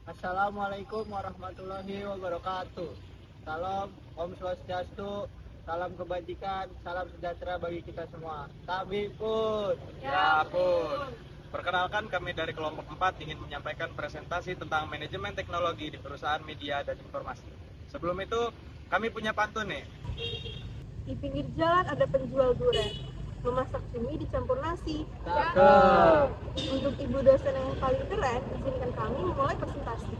Assalamualaikum warahmatullahi wabarakatuh. Salam Om Swastiastu, salam kebajikan, salam sejahtera bagi kita semua. Tabipun. Ya pun. Perkenalkan, kami dari kelompok 4 ingin menyampaikan presentasi tentang manajemen teknologi di perusahaan media dan informasi. Sebelum itu, kami punya pantun nih. Di pinggir jalan ada penjual durian, memasak cumi dicampur nasi. Cakep. Untuk ibu dosen yang paling keren, izinkan kami memulai presentasi.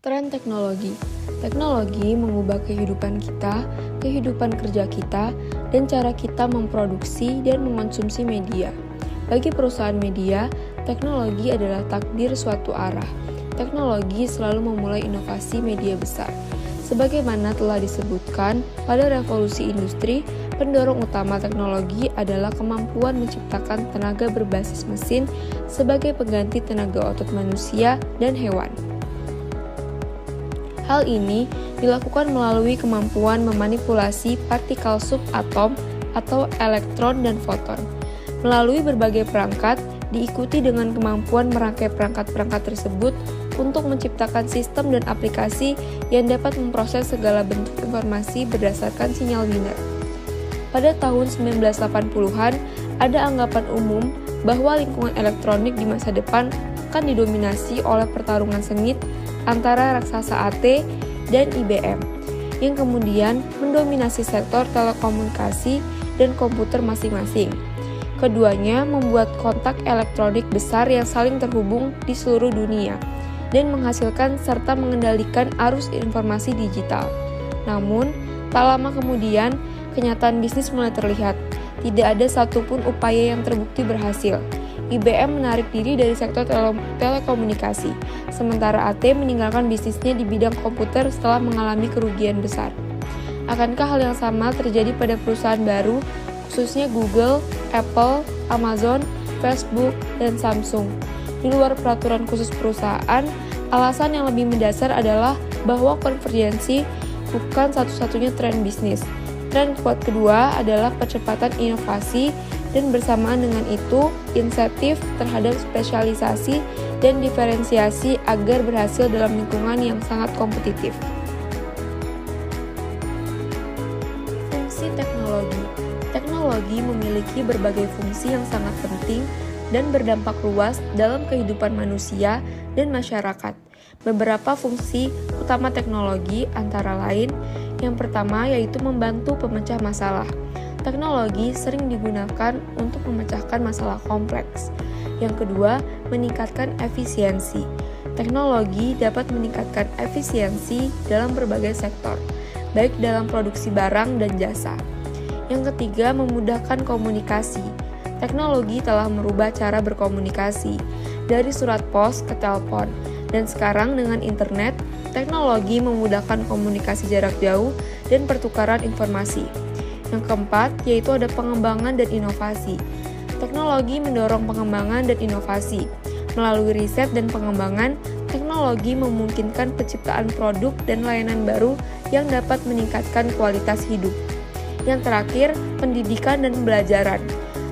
Tren teknologi. Teknologi mengubah kehidupan kita, kehidupan kerja kita, dan cara kita memproduksi dan mengonsumsi media. Bagi perusahaan media, teknologi adalah takdir suatu arah. Teknologi selalu memulai inovasi media besar. Sebagaimana telah disebutkan pada revolusi industri, pendorong utama teknologi adalah kemampuan menciptakan tenaga berbasis mesin sebagai pengganti tenaga otot manusia dan hewan. Hal ini dilakukan melalui kemampuan memanipulasi partikel subatom atau elektron dan foton. Melalui berbagai perangkat, diikuti dengan kemampuan merangkai perangkat-perangkat tersebut untuk menciptakan sistem dan aplikasi yang dapat memproses segala bentuk informasi berdasarkan sinyal biner. Pada tahun 1980-an, ada anggapan umum bahwa lingkungan elektronik di masa depan akan didominasi oleh pertarungan sengit antara raksasa AT dan IBM, yang kemudian mendominasi sektor telekomunikasi dan komputer masing-masing. Keduanya membuat kontak elektronik besar yang saling terhubung di seluruh dunia dan menghasilkan serta mengendalikan arus informasi digital. Namun, tak lama kemudian, kenyataan bisnis mulai terlihat. Tidak ada satupun upaya yang terbukti berhasil. IBM menarik diri dari sektor telekomunikasi, sementara AT meninggalkan bisnisnya di bidang komputer setelah mengalami kerugian besar. Akankah hal yang sama terjadi pada perusahaan baru, khususnya Google, Apple, Amazon, Facebook, dan Samsung? Di luar peraturan khusus perusahaan, alasan yang lebih mendasar adalah bahwa konvergensi bukan satu-satunya tren bisnis. Tren kuat kedua adalah percepatan inovasi dan bersamaan dengan itu, insentif terhadap spesialisasi dan diferensiasi agar berhasil dalam lingkungan yang sangat kompetitif. Fungsi teknologi. Teknologi memiliki berbagai fungsi yang sangat penting dan berdampak luas dalam kehidupan manusia dan masyarakat. Beberapa fungsi utama teknologi antara lain, yang pertama yaitu membantu pemecah masalah. Teknologi sering digunakan untuk memecahkan masalah kompleks. Yang kedua, meningkatkan efisiensi. Teknologi dapat meningkatkan efisiensi dalam berbagai sektor, baik dalam produksi barang dan jasa. Yang ketiga, memudahkan komunikasi. Teknologi telah merubah cara berkomunikasi, dari surat pos ke telepon, dan sekarang dengan internet, teknologi memudahkan komunikasi jarak jauh dan pertukaran informasi. Yang keempat, yaitu ada pengembangan dan inovasi. Teknologi mendorong pengembangan dan inovasi. Melalui riset dan pengembangan, teknologi memungkinkan penciptaan produk dan layanan baru yang dapat meningkatkan kualitas hidup. Yang terakhir, pendidikan dan pembelajaran.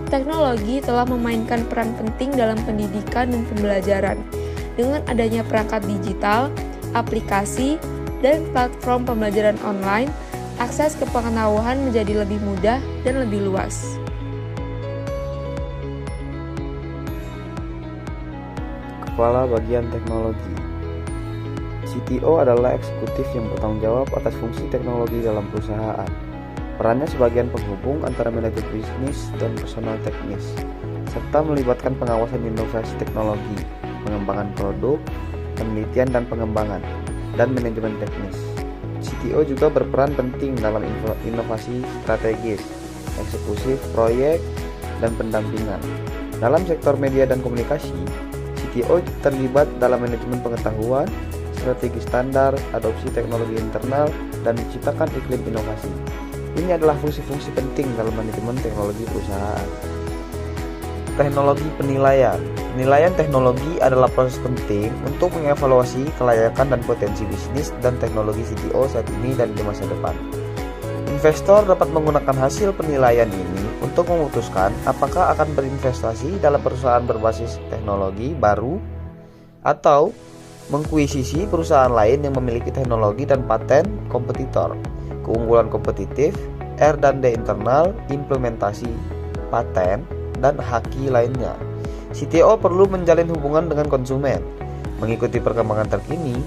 Teknologi telah memainkan peran penting dalam pendidikan dan pembelajaran. Dengan adanya perangkat digital, aplikasi, dan platform pembelajaran online, akses ke pengetahuan menjadi lebih mudah dan lebih luas. Kepala Bagian Teknologi. CTO adalah eksekutif yang bertanggung jawab atas fungsi teknologi dalam perusahaan. Perannya sebagian penghubung antara manajer bisnis dan personal teknis, serta melibatkan pengawasan inovasi teknologi, pengembangan produk, penelitian dan pengembangan, dan manajemen teknis. CTO juga berperan penting dalam inovasi strategis, eksekusi proyek, dan pendampingan. Dalam sektor media dan komunikasi, CTO terlibat dalam manajemen pengetahuan, strategi standar, adopsi teknologi internal, dan menciptakan iklim inovasi. Ini adalah fungsi-fungsi penting dalam manajemen teknologi perusahaan. Teknologi penilaian. Penilaian teknologi adalah proses penting untuk mengevaluasi kelayakan dan potensi bisnis dan teknologi CTO saat ini dan di masa depan. Investor dapat menggunakan hasil penilaian ini untuk memutuskan apakah akan berinvestasi dalam perusahaan berbasis teknologi baru atau menguisisi perusahaan lain yang memiliki teknologi dan paten kompetitor, keunggulan kompetitif, R&D internal, implementasi, paten, dan haki lainnya. CTO perlu menjalin hubungan dengan konsumen, mengikuti perkembangan terkini,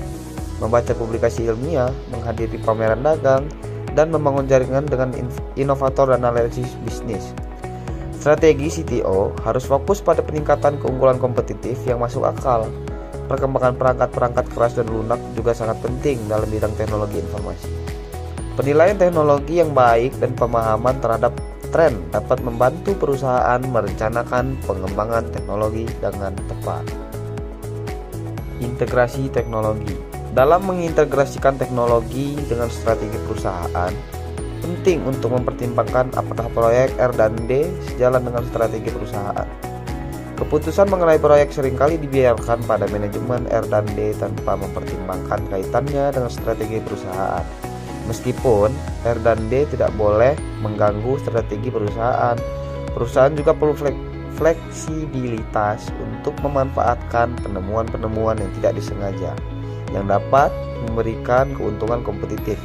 membaca publikasi ilmiah, menghadiri pameran dagang, dan membangun jaringan dengan inovator dan analisis bisnis. Strategi CTO harus fokus pada peningkatan keunggulan kompetitif yang masuk akal. Perkembangan perangkat-perangkat keras dan lunak juga sangat penting dalam bidang teknologi informasi. Penilaian teknologi yang baik dan pemahaman terhadap tren dapat membantu perusahaan merencanakan pengembangan teknologi dengan tepat. Integrasi teknologi. Dalam mengintegrasikan teknologi dengan strategi perusahaan, penting untuk mempertimbangkan apakah proyek R&D sejalan dengan strategi perusahaan. Keputusan mengenai proyek seringkali dibiarkan pada manajemen R&D tanpa mempertimbangkan kaitannya dengan strategi perusahaan. Meskipun R&D tidak boleh mengganggu strategi perusahaan, perusahaan juga perlu fleksibilitas untuk memanfaatkan penemuan-penemuan yang tidak disengaja, yang dapat memberikan keuntungan kompetitif.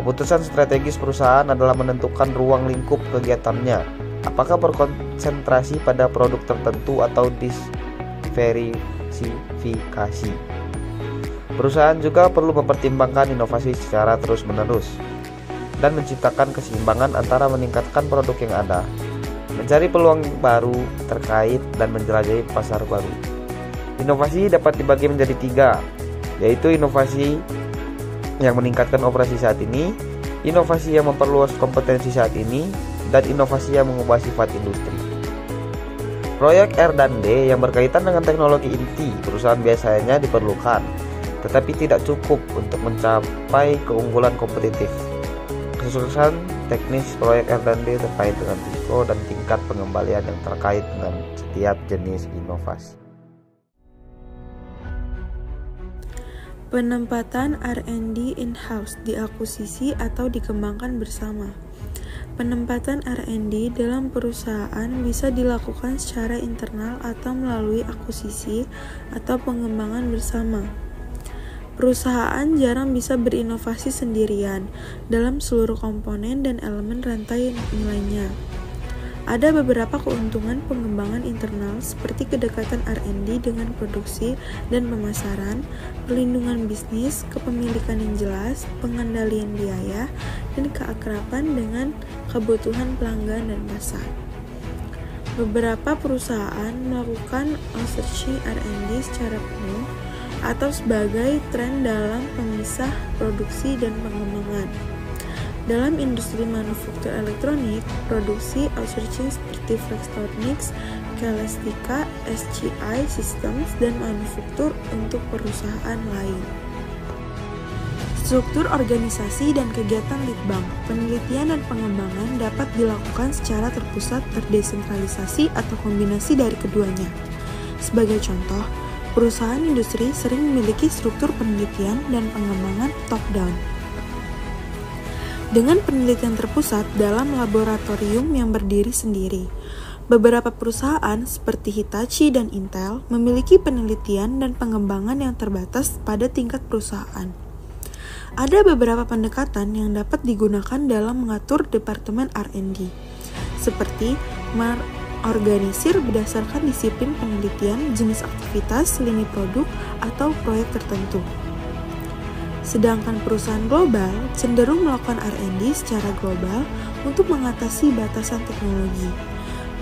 Keputusan strategis perusahaan adalah menentukan ruang lingkup kegiatannya, apakah berkonsentrasi pada produk tertentu atau diversifikasi. Perusahaan juga perlu mempertimbangkan inovasi secara terus-menerus dan menciptakan keseimbangan antara meningkatkan produk yang ada, mencari peluang baru terkait, dan menjelajahi pasar baru. Inovasi dapat dibagi menjadi 3, yaitu inovasi yang meningkatkan operasi saat ini, inovasi yang memperluas kompetensi saat ini, dan inovasi yang mengubah sifat industri. Proyek R&D yang berkaitan dengan teknologi inti perusahaan biasanya diperlukan, tetapi tidak cukup untuk mencapai keunggulan kompetitif. Kesuksesan teknis proyek R&D terkait dengan risiko dan tingkat pengembalian yang terkait dengan setiap jenis inovasi. Penempatan R&D in-house, diakuisisi atau dikembangkan bersama. Penempatan R&D dalam perusahaan bisa dilakukan secara internal atau melalui akuisisi atau pengembangan bersama. Perusahaan jarang bisa berinovasi sendirian dalam seluruh komponen dan elemen rantai nilainya. Ada beberapa keuntungan pengembangan internal seperti kedekatan R&D dengan produksi dan pemasaran, perlindungan bisnis, kepemilikan yang jelas, pengendalian biaya, dan keakraban dengan kebutuhan pelanggan dan pasar. Beberapa perusahaan melakukan outsourcing R&D secara penuh atau sebagai tren dalam pemisah produksi dan pengembangan. Dalam industri manufaktur elektronik, produksi outsourcing seperti Flextronics, Celestica, SGI Systems, dan manufaktur untuk perusahaan lain. Struktur organisasi dan kegiatan litbang, penelitian dan pengembangan dapat dilakukan secara terpusat, terdesentralisasi, atau kombinasi dari keduanya. Sebagai contoh, perusahaan industri sering memiliki struktur penelitian dan pengembangan top-down, dengan penelitian terpusat dalam laboratorium yang berdiri sendiri. Beberapa perusahaan seperti Hitachi dan Intel memiliki penelitian dan pengembangan yang terbatas pada tingkat perusahaan. Ada beberapa pendekatan yang dapat digunakan dalam mengatur departemen R&D, seperti mengorganisir berdasarkan disiplin penelitian, jenis aktivitas, lini produk, atau proyek tertentu. Sedangkan perusahaan global cenderung melakukan R&D secara global untuk mengatasi batasan teknologi.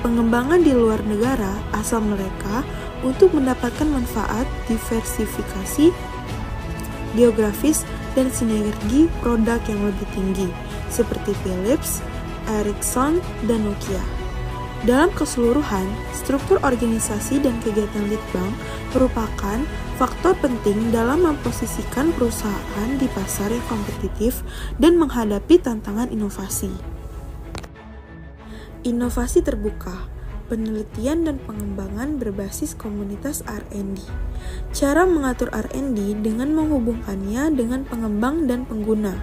Pengembangan di luar negara asal mereka untuk mendapatkan manfaat diversifikasi geografis dan sinergi produk yang lebih tinggi, seperti Philips, Ericsson, dan Nokia. Dalam keseluruhan, struktur organisasi dan kegiatan Litbang merupakan faktor penting dalam memposisikan perusahaan di pasar yang kompetitif dan menghadapi tantangan inovasi. Inovasi terbuka, penelitian dan pengembangan berbasis komunitas R&D. Cara mengatur R&D dengan menghubungkannya dengan pengembang dan pengguna.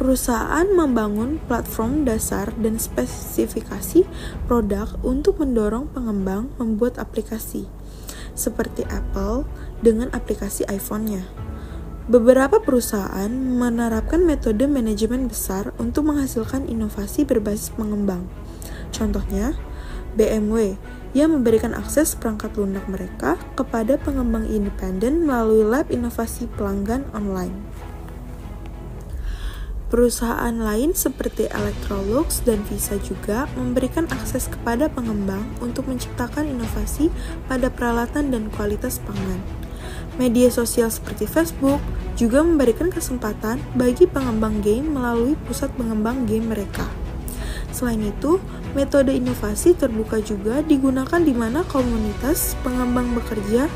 Perusahaan membangun platform dasar dan spesifikasi produk untuk mendorong pengembang membuat aplikasi, seperti Apple dengan aplikasi iPhone-nya. Beberapa perusahaan menerapkan metode manajemen besar untuk menghasilkan inovasi berbasis pengembang. Contohnya, BMW yang memberikan akses perangkat lunak mereka kepada pengembang independen melalui lab inovasi pelanggan online. Perusahaan lain seperti Electrolux dan Visa juga memberikan akses kepada pengembang untuk menciptakan inovasi pada peralatan dan kualitas pangan. Media sosial seperti Facebook juga memberikan kesempatan bagi pengembang game melalui pusat pengembang game mereka. Selain itu, metode inovasi terbuka juga digunakan di mana komunitas pengembang bekerja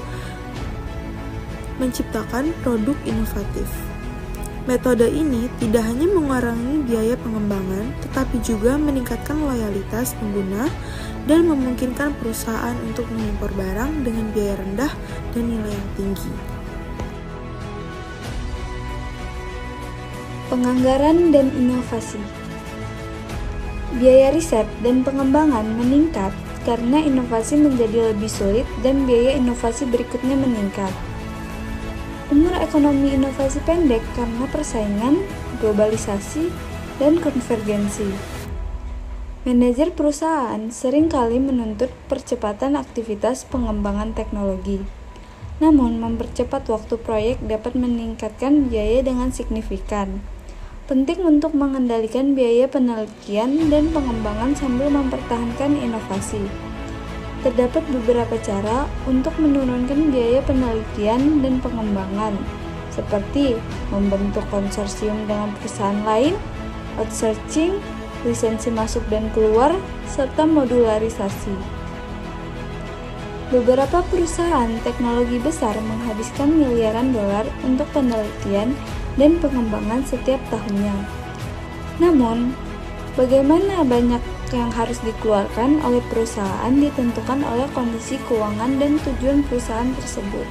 menciptakan produk inovatif. Metode ini tidak hanya mengurangi biaya pengembangan, tetapi juga meningkatkan loyalitas pengguna dan memungkinkan perusahaan untuk mengimpor barang dengan biaya rendah dan nilai yang tinggi. Penganggaran dan inovasi. Biaya riset dan pengembangan meningkat karena inovasi menjadi lebih sulit dan biaya inovasi berikutnya meningkat. Umur ekonomi inovasi pendek karena persaingan, globalisasi, dan konvergensi. Manajer perusahaan seringkali menuntut percepatan aktivitas pengembangan teknologi. Namun, mempercepat waktu proyek dapat meningkatkan biaya dengan signifikan. Penting untuk mengendalikan biaya penelitian dan pengembangan sambil mempertahankan inovasi. Terdapat beberapa cara untuk menurunkan biaya penelitian dan pengembangan, seperti membentuk konsorsium dengan perusahaan lain, outsourcing, lisensi masuk dan keluar, serta modularisasi. Beberapa perusahaan teknologi besar menghabiskan miliaran dolar untuk penelitian dan pengembangan setiap tahunnya. Namun, bagaimana banyak yang harus dikeluarkan oleh perusahaan ditentukan oleh kondisi keuangan dan tujuan perusahaan tersebut.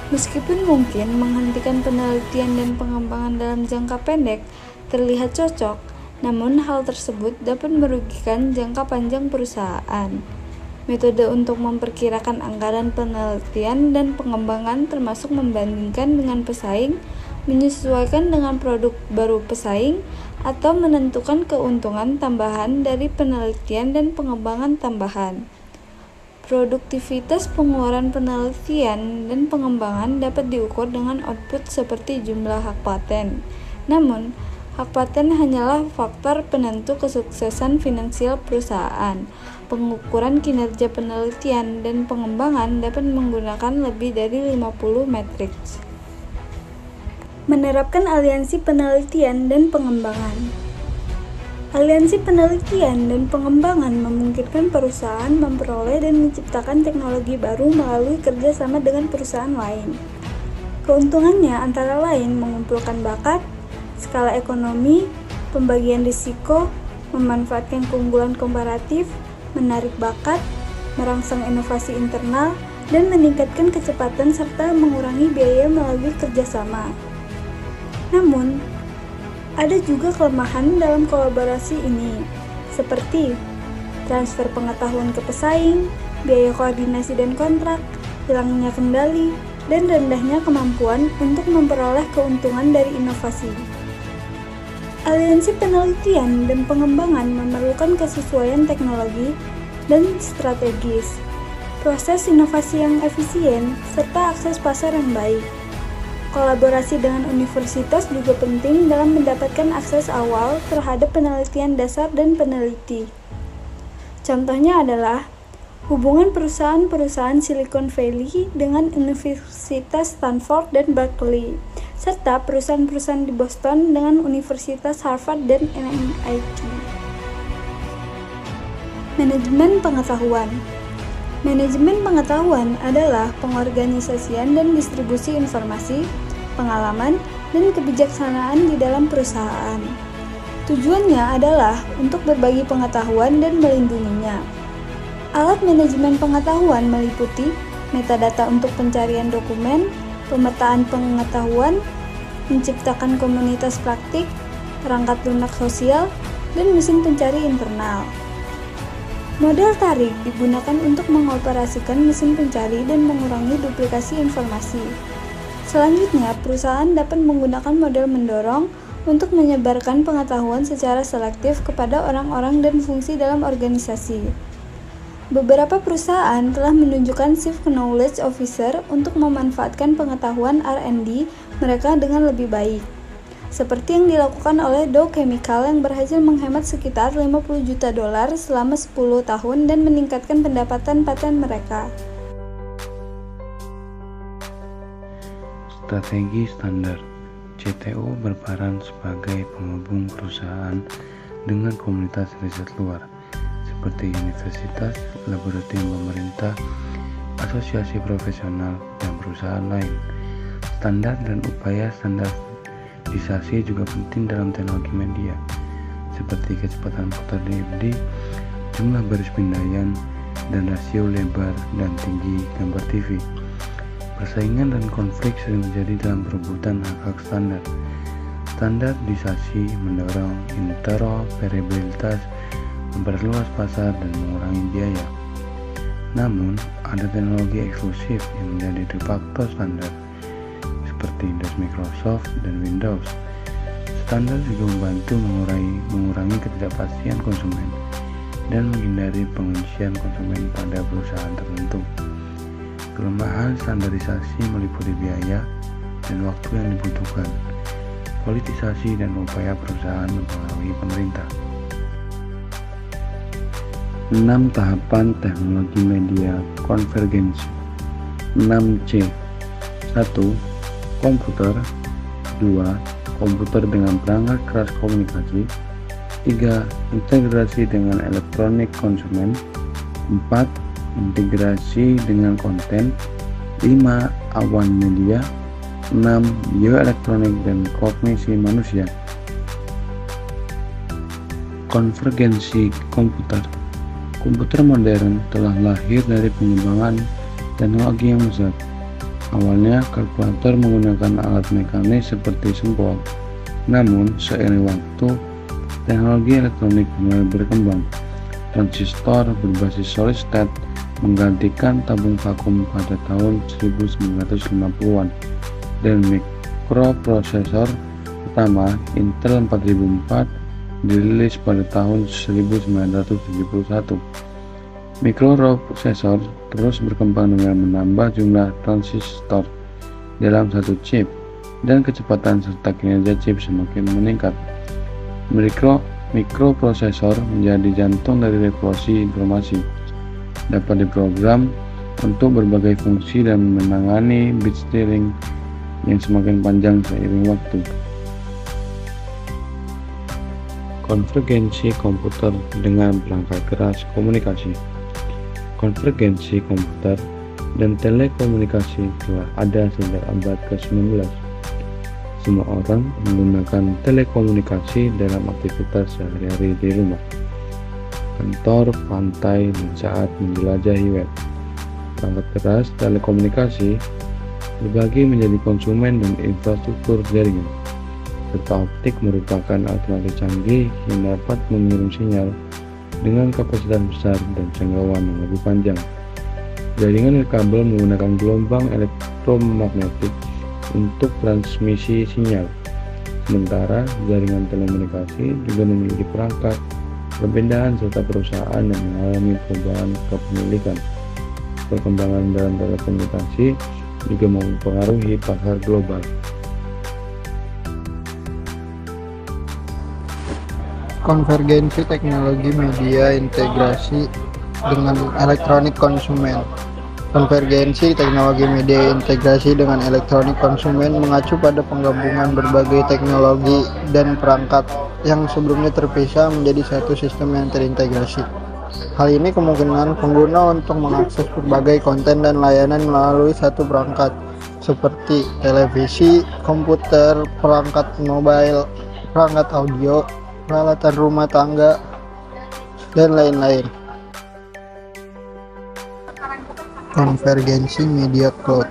Meskipun mungkin menghentikan penelitian dan pengembangan dalam jangka pendek terlihat cocok, namun hal tersebut dapat merugikan jangka panjang perusahaan. Metode untuk memperkirakan anggaran penelitian dan pengembangan termasuk membandingkan dengan pesaing, menyesuaikan dengan produk baru pesaing, atau menentukan keuntungan tambahan dari penelitian dan pengembangan tambahan. Produktivitas pengeluaran penelitian dan pengembangan dapat diukur dengan output seperti jumlah hak paten. Namun, hak paten hanyalah faktor penentu kesuksesan finansial perusahaan. Pengukuran kinerja penelitian dan pengembangan dapat menggunakan lebih dari 50 matriks. Menerapkan aliansi penelitian dan pengembangan. Aliansi penelitian dan pengembangan memungkinkan perusahaan memperoleh dan menciptakan teknologi baru melalui kerjasama dengan perusahaan lain. Keuntungannya antara lain mengumpulkan bakat, skala ekonomi, pembagian risiko, memanfaatkan keunggulan komparatif, menarik bakat, merangsang inovasi internal, dan meningkatkan kecepatan serta mengurangi biaya melalui kerjasama. Namun, ada juga kelemahan dalam kolaborasi ini, seperti transfer pengetahuan ke pesaing, biaya koordinasi dan kontrak, hilangnya kendali, dan rendahnya kemampuan untuk memperoleh keuntungan dari inovasi. Aliansi penelitian dan pengembangan memerlukan kesesuaian teknologi dan strategis, proses inovasi yang efisien, serta akses pasar yang baik. Kolaborasi dengan universitas juga penting dalam mendapatkan akses awal terhadap penelitian dasar dan peneliti. Contohnya adalah hubungan perusahaan-perusahaan Silicon Valley dengan Universitas Stanford dan Berkeley, serta perusahaan-perusahaan di Boston dengan Universitas Harvard dan MIT. Manajemen pengetahuan. Manajemen pengetahuan adalah pengorganisasian dan distribusi informasi, pengalaman, dan kebijaksanaan di dalam perusahaan. Tujuannya adalah untuk berbagi pengetahuan dan melindunginya. Alat manajemen pengetahuan meliputi metadata untuk pencarian dokumen, pemetaan pengetahuan, menciptakan komunitas praktik, perangkat lunak sosial, dan mesin pencari internal. Model tarik digunakan untuk mengoperasikan mesin pencari dan mengurangi duplikasi informasi. Selanjutnya, perusahaan dapat menggunakan model mendorong untuk menyebarkan pengetahuan secara selektif kepada orang-orang dan fungsi dalam organisasi. Beberapa perusahaan telah menunjukkan Chief Knowledge Officer untuk memanfaatkan pengetahuan R&D mereka dengan lebih baik, seperti yang dilakukan oleh Dow Chemical yang berhasil menghemat sekitar $50 juta selama 10 tahun dan meningkatkan pendapatan paten mereka. Strategi standar. CTO berperan sebagai penghubung perusahaan dengan komunitas riset luar, seperti universitas, laboratorium pemerintah, asosiasi profesional, dan perusahaan lain. Standar dan upaya standarisasi juga penting dalam teknologi media, seperti kecepatan putar DVD, jumlah baris pindayan, dan rasio lebar dan tinggi gambar TV. Persaingan dan konflik sering terjadi dalam perebutan hak-hak standar. Standarisasi mendorong interoperabilitas, memperluas pasar, dan mengurangi biaya. Namun, ada teknologi eksklusif yang menjadi de facto standar, seperti DOS Microsoft dan Windows. Standar juga membantu mengurangi ketidakpastian konsumen dan menghindari penguncian konsumen pada perusahaan tertentu. Kelemahan standarisasi meliputi biaya dan waktu yang dibutuhkan, politisasi, dan upaya perusahaan mempengaruhi pemerintah. 6 tahapan teknologi media konvergensi. 6C. 1. Komputer. 2. Komputer dengan perangkat keras komunikasi. 3. Integrasi dengan elektronik konsumen. 4. Integrasi dengan konten. 5. Awan media. 6. Bioelektronik dan kognisi manusia. Konvergensi komputer. Komputer modern telah lahir dari pengembangan teknologi yang besar. Awalnya, kalkulator menggunakan alat mekanis seperti sempol. Namun, seiring waktu, teknologi elektronik mulai berkembang. Transistor berbasis solid state menggantikan tabung vakum pada tahun 1950-an, dan mikroprosesor pertama Intel 4004 dirilis pada tahun 1971. Mikroprosesor terus berkembang dengan menambah jumlah transistor dalam satu chip, dan kecepatan serta kinerja chip semakin meningkat. Mikroprosesor menjadi jantung dari revolusi informasi, dapat diprogram untuk berbagai fungsi dan menangani bit steering yang semakin panjang seiring waktu. Konvergensi komputer dengan perangkat keras komunikasi. Konvergensi komputer dan telekomunikasi telah ada sejak abad ke-19. Semua orang menggunakan telekomunikasi dalam aktivitas sehari-hari di rumah, kantor, pantai, dan saat menjelajahi web. Perangkat keras telekomunikasi dibagi menjadi konsumen dan infrastruktur jaringan. Serta optik merupakan alternatif canggih yang dapat mengirim sinyal dengan kapasitas besar dan jangkauan yang lebih panjang. Jaringan nirkabel menggunakan gelombang elektromagnetik untuk transmisi sinyal. Sementara jaringan telekomunikasi juga memiliki perangkat, perbedaan serta perusahaan yang mengalami perubahan kepemilikan. Perkembangan dalam telekomunikasi juga mempengaruhi pasar global. Konvergensi teknologi media integrasi dengan elektronik konsumen. Konvergensi teknologi media integrasi dengan elektronik konsumen mengacu pada penggabungan berbagai teknologi dan perangkat yang sebelumnya terpisah menjadi satu sistem yang terintegrasi. Hal ini kemungkinan pengguna untuk mengakses berbagai konten dan layanan melalui satu perangkat, seperti televisi, komputer, perangkat mobile, perangkat audio, peralatan rumah tangga, dan lain-lain. Konvergensi media cloud.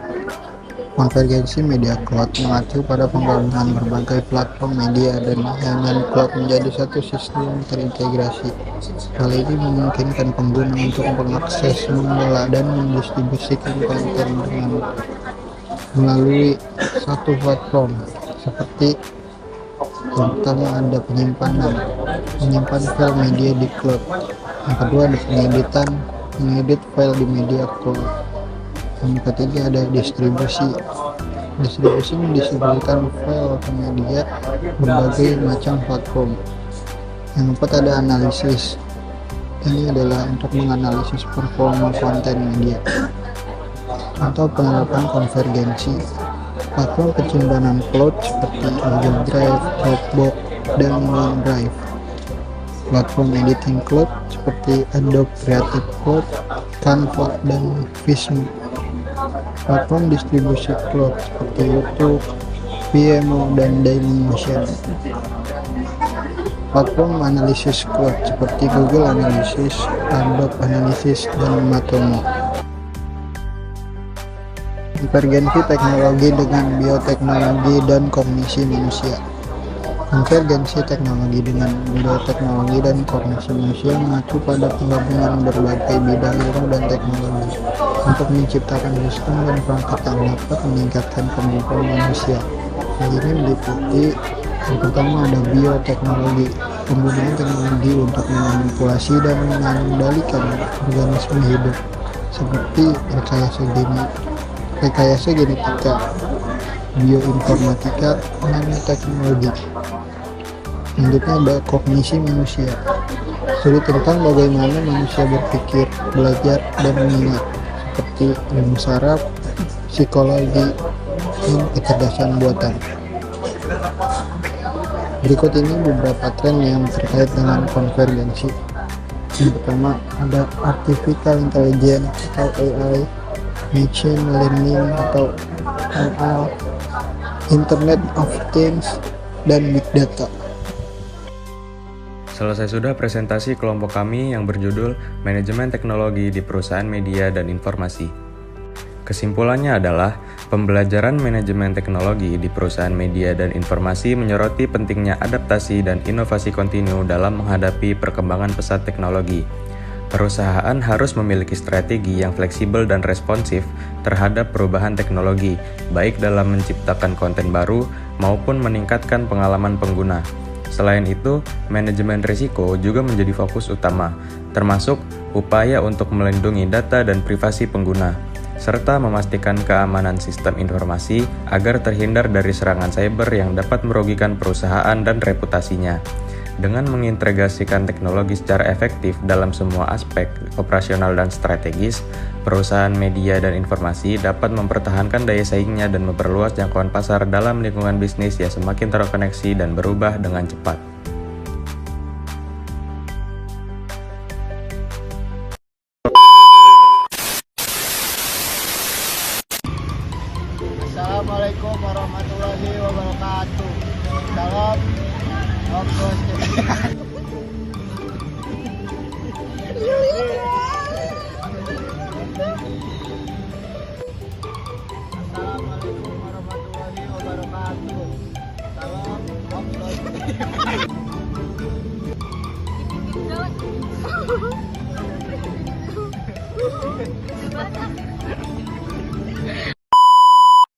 Konvergensi media cloud mengacu pada penggabungan berbagai platform media dan layanan cloud menjadi satu sistem terintegrasi. Hal ini memungkinkan pengguna untuk mengakses, mengelola, dan mendistribusikan konten dengan melalui satu platform, seperti yang pertama ada menyimpan file media di cloud. Yang kedua ada mengedit file di media cloud. Yang ketiga ada distribusi mendistribusikan file ke media berbagai macam platform. Yang keempat ada analisis. Ini adalah untuk menganalisis performa konten media. Atau penerapan konvergensi. Platform penyimpanan cloud seperti Google Drive, Dropbox, dan OneDrive. Platform editing cloud seperti Adobe Creative Cloud, Canva, dan Visma. Platform distribusi cloud seperti YouTube, Vimeo, dan Dailymotion. Platform analisis cloud seperti Google Analytics, Adobe Analytics, dan Matomo. Konvergensi teknologi dengan bioteknologi dan kognisi manusia. Konvergensi teknologi dengan bioteknologi dan kognisi manusia mengacu pada penggabungan berbagai bidang ilmu dan teknologi untuk menciptakan sistem dan perangkat yang dapat meningkatkan kemampuan manusia. Hal ini meliputi yang pertama ada bioteknologi, penggunaan teknologi untuk memanipulasi dan mengendalikan organisme hidup seperti rekayasa genetika, bioinformatika, nanoteknologi. Selanjutnya ada kognisi manusia, studi tentang bagaimana manusia berpikir, belajar, dan mengingat, seperti ilmu saraf, psikologi, dan kecerdasan buatan. Berikut ini beberapa tren yang terkait dengan konvergensi. Yang pertama ada artificial intelligence atau AI, machine learning atau ML, Internet of Things, dan Big Data. Selesai sudah presentasi kelompok kami yang berjudul Manajemen Teknologi di Perusahaan Media dan Informasi. Kesimpulannya adalah, pembelajaran manajemen teknologi di perusahaan media dan informasi menyoroti pentingnya adaptasi dan inovasi kontinu dalam menghadapi perkembangan pesat teknologi. Perusahaan harus memiliki strategi yang fleksibel dan responsif terhadap perubahan teknologi, baik dalam menciptakan konten baru maupun meningkatkan pengalaman pengguna. Selain itu, manajemen risiko juga menjadi fokus utama, termasuk upaya untuk melindungi data dan privasi pengguna, serta memastikan keamanan sistem informasi agar terhindar dari serangan cyber yang dapat merugikan perusahaan dan reputasinya. Dengan mengintegrasikan teknologi secara efektif dalam semua aspek operasional dan strategis, perusahaan media dan informasi dapat mempertahankan daya saingnya dan memperluas jangkauan pasar dalam lingkungan bisnis yang semakin terkoneksi dan berubah dengan cepat. Assalamualaikum warahmatullahi wabarakatuh. Salam Om Swastiastu. Assalamualaikum warahmatullahi wabarakatuh. Salam Om Swastiastu.